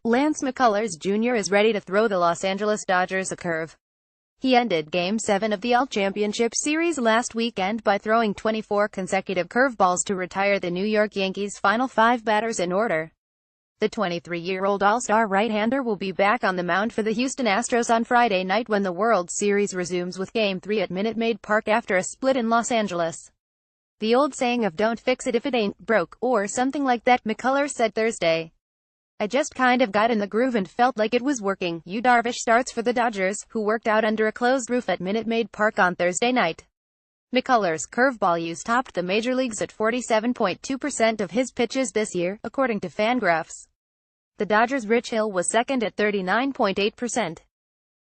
Lance McCullers Jr. is ready to throw the Los Angeles Dodgers a curve. He ended Game 7 of the AL Championship Series last weekend by throwing 24 consecutive curveballs to retire the New York Yankees' final 5 batters in order. The 23-year-old All-Star right-hander will be back on the mound for the Houston Astros on Friday night when the World Series resumes with Game 3 at Minute Maid Park after a split in Los Angeles. The old saying of "don't fix it if it ain't broke," or something like that, McCullers said Thursday. "I just kind of got in the groove and felt like it was working." Yu Darvish starts for the Dodgers, who worked out under a closed roof at Minute Maid Park on Thursday night. McCullers' curveball use topped the major leagues at 47.2% of his pitches this year, according to Fangraphs. The Dodgers' Rich Hill was second at 39.8%.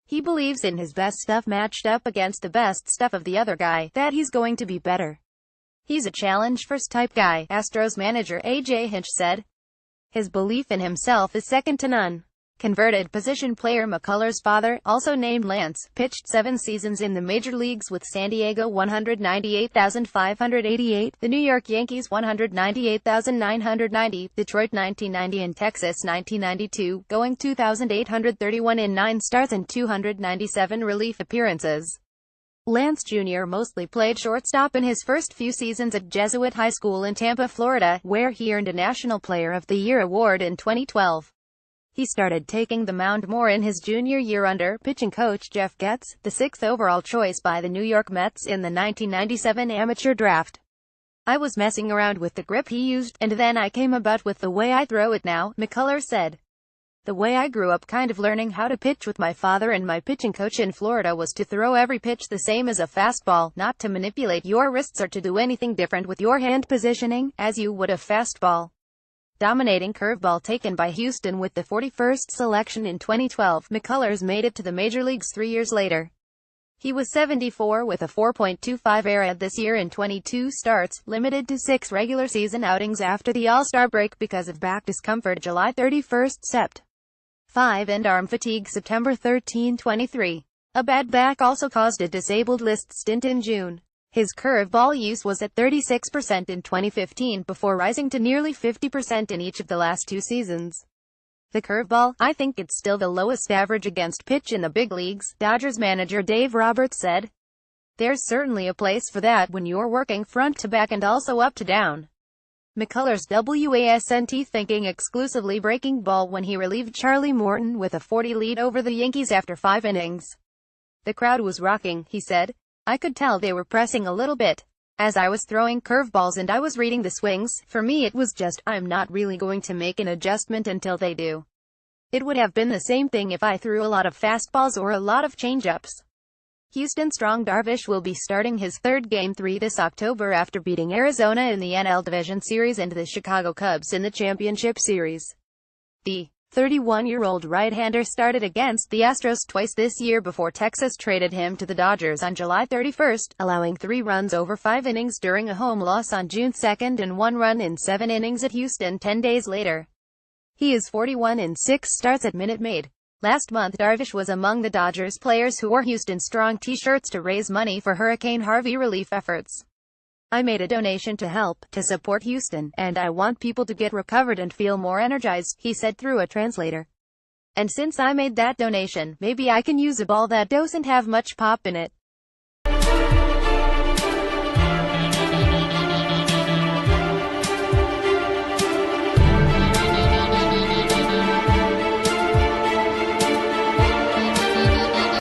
He believes in his best stuff matched up against the best stuff of the other guy, that he's going to be better. "He's a challenge-first type guy," Astros manager A.J. Hinch said. "His belief in himself is second to none." Converted position player McCullers' father, also named Lance, pitched 7 seasons in the major leagues with San Diego 198,588, the New York Yankees 198,990, Detroit 1990 and Texas 1992, going 2,831 in 9 starts and 297 relief appearances. Lance Jr. mostly played shortstop in his first few seasons at Jesuit High School in Tampa, Florida, where he earned a National Player of the Year award in 2012. He started taking the mound more in his junior year under pitching coach Jeff Getz, the 6th overall choice by the New York Mets in the 1997 amateur draft. "I was messing around with the grip he used, and then I came about with the way I throw it now," McCullers said. "The way I grew up kind of learning how to pitch with my father and my pitching coach in Florida was to throw every pitch the same as a fastball, not to manipulate your wrists or to do anything different with your hand positioning, as you would a fastball." Dominating curveball taken by Houston with the 41st selection in 2012, McCullers made it to the major leagues 3 years later. He was 74 with a 4.25 ERA this year in 22 starts, limited to 6 regular season outings after the All-Star break because of back discomfort July 31, Sept. 5 and arm fatigue September 13, 23. A bad back also caused a disabled list stint in June. His curveball use was at 36% in 2015 before rising to nearly 50% in each of the last 2 seasons. "The curveball, I think it's still the lowest average against pitch in the big leagues," Dodgers manager Dave Roberts said. "There's certainly a place for that when you're working front to back and also up to down." McCullers wasn't thinking exclusively breaking ball when he relieved Charlie Morton with a 40 lead over the Yankees after 5 innings. "The crowd was rocking," he said. "I could tell they were pressing a little bit. As I was throwing curveballs and I was reading the swings, for me it was just, I'm not really going to make an adjustment until they do. It would have been the same thing if I threw a lot of fastballs or a lot of changeups." Houston strong Darvish will be starting his 3rd Game 3 this October after beating Arizona in the NL Division Series and the Chicago Cubs in the Championship Series. The 31-year-old right-hander started against the Astros twice this year before Texas traded him to the Dodgers on July 31, allowing 3 runs over 5 innings during a home loss on June 2 and 1 run in 7 innings at Houston 10 days later. He is 41 in 6 starts at Minute Maid. Last month Darvish was among the Dodgers players who wore Houston Strong t-shirts to raise money for Hurricane Harvey relief efforts. "I made a donation to help, to support Houston, and I want people to get recovered and feel more energized," he said through a translator. "And since I made that donation, maybe I can use a ball that doesn't have much pop in it."